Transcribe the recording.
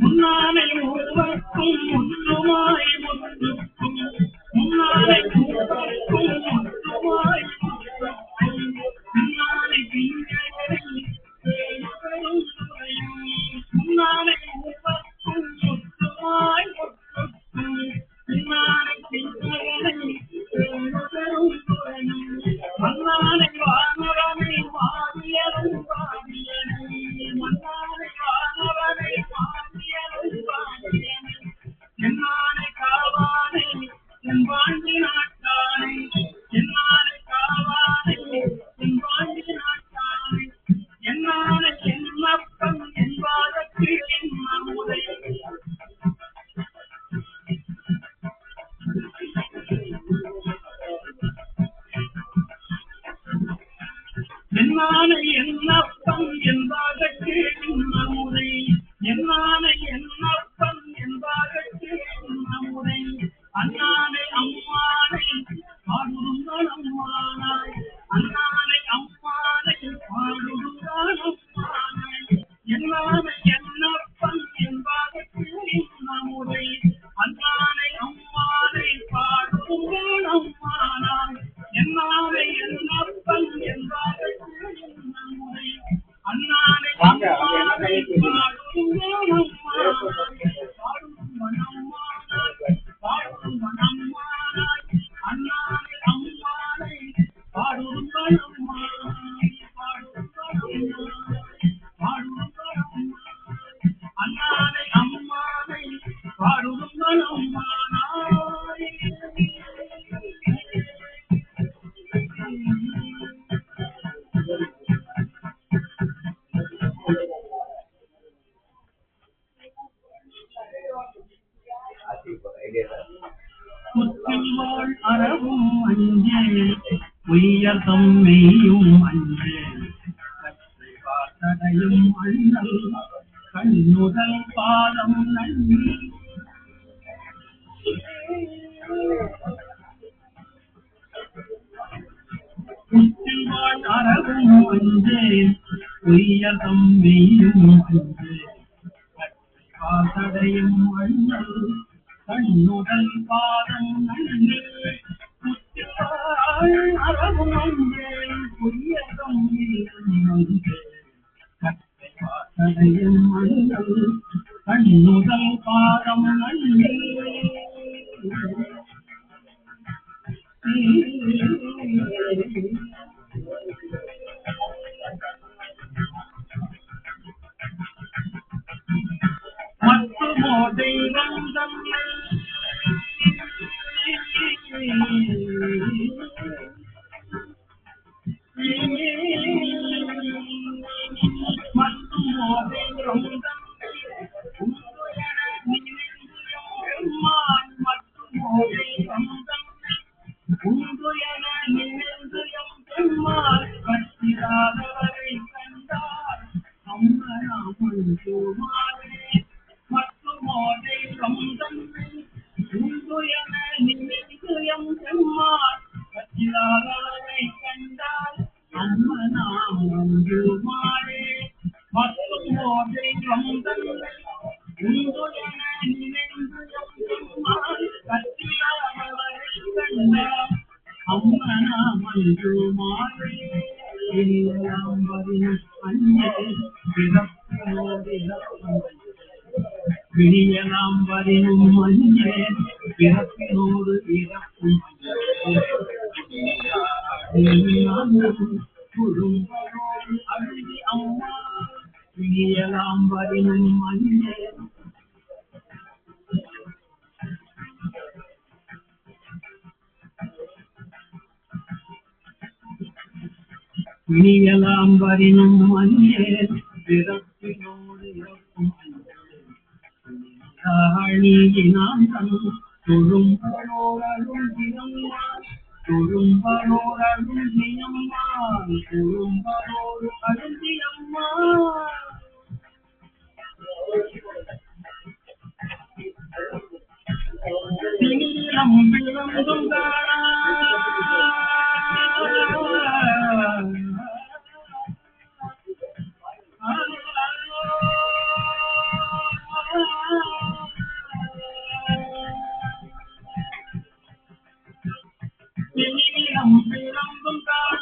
முன்னானை மூவர்க்கும் முற்றுமாய் முற்றுக்கும் முன்னானை மூவர்க்கும் முற்றுமாய் முற்றுக்கும் முன்னானை பிஞ்சரை பெரும் துறையும் முன்னானை மூவர்க்கும் முற்றுமாய் முற்றுக்கும் முன்னானை பிஞ்சரை பெரும் துறையும் மன்னானை வானவனை வாரியரும் வாரியனை மன்னானை வானவனை என்னானை காவானை என் வாழ்ந்து நாட்டானை என்னானை காவானை என் வாழ்ந்து நாட்டானை என்னானை என்னப்பன் என்பதற்கு என்ன முறை என்னானை என்னப்பன் என்பதற்கு என்ன முறை என்னானை என்னப்பன் என்பதற்கு என்ன முறை அண்ணானை அம்மானை பாடுங்கள் அம்மானாய் அண்ணானை அம்மானை பாடுங்கள் அம்மானாய் என்னானை என்னப்பன் என்பதற்கு என்ன முறை அண்ணானை அம்மானை பாடுங்கள் அம்மானாய் என்னானை என்னப்பன் என்பதற்கு என்ன முறை அண்ணானை அம்மானை பாடுங்கள் அம்மானாய் பாடுங்கள் அம்மானாய் அண்ணானை அம்மானை பாடுங்கள் அம்மானாய் பாடுங்கள் அம்மானாய் அண்ணானை அம்மானை பாடுங்கள் அம்மானாய் குத்திவாள் அறவும் அஞ்சே உயர் தம்மையும் அஞ்சே கற்றை வாசனையும் அண்ணல் கண்ணுதல் பாதம் நன்றி குத்திவாள் அறவும் அஞ்சே உயர் தம்மையும் அஞ்சே கற்றை வாசனையும் அண்ணல் கண்ணுதல் பாதம் நன்றி குத்திவாள் அறவும் அஞ்சே உயர்தம் அஞ்சே கற்றை வாசனையும் அண்ணல் கண்ணுதல் பாதம் நன்றி மற்றுமோ தெய்வம் தன்னை மற்றுமோ தெய்வம் தன்னை மற்றுமோ தெய்வம் தன்னை உண்டு என நினைந்து எம் பெம்மாள் கட்டிராதவரை கண்டார் அம்மனாமல் சோமாரே மற்றுமோ தெய்வம் தன்னை உண்டு என நினைந்து எம் பெம்மாள் கட்டிராதவரை கண்டார் அம்மனாமல் சோமாரே மற்றுமோ தெய்வம் தன்னை உண்டு என நினைந்து எம் பெம்மாள் கட்டிராதவரை கண்டார் அம்மனாமல் சோமாரே விழியலாம் வரினும் மஞ்சே பிறப்பினோடு இறப்பும் குறும்பரோடு அழுதி அம்மா விழியலாம் வரினும் மஞ்சே விழியலாம் வரினும் மஞ்சே பிறப்பினோடு இறப்பும் தாழியினான் தொழும்பனோரருள் தினம்மான் தொழும்பனோரருள் தினம்மான் தொழும்பனோரு அருந்தியம்மான் நீலம் பிளந்தும் காண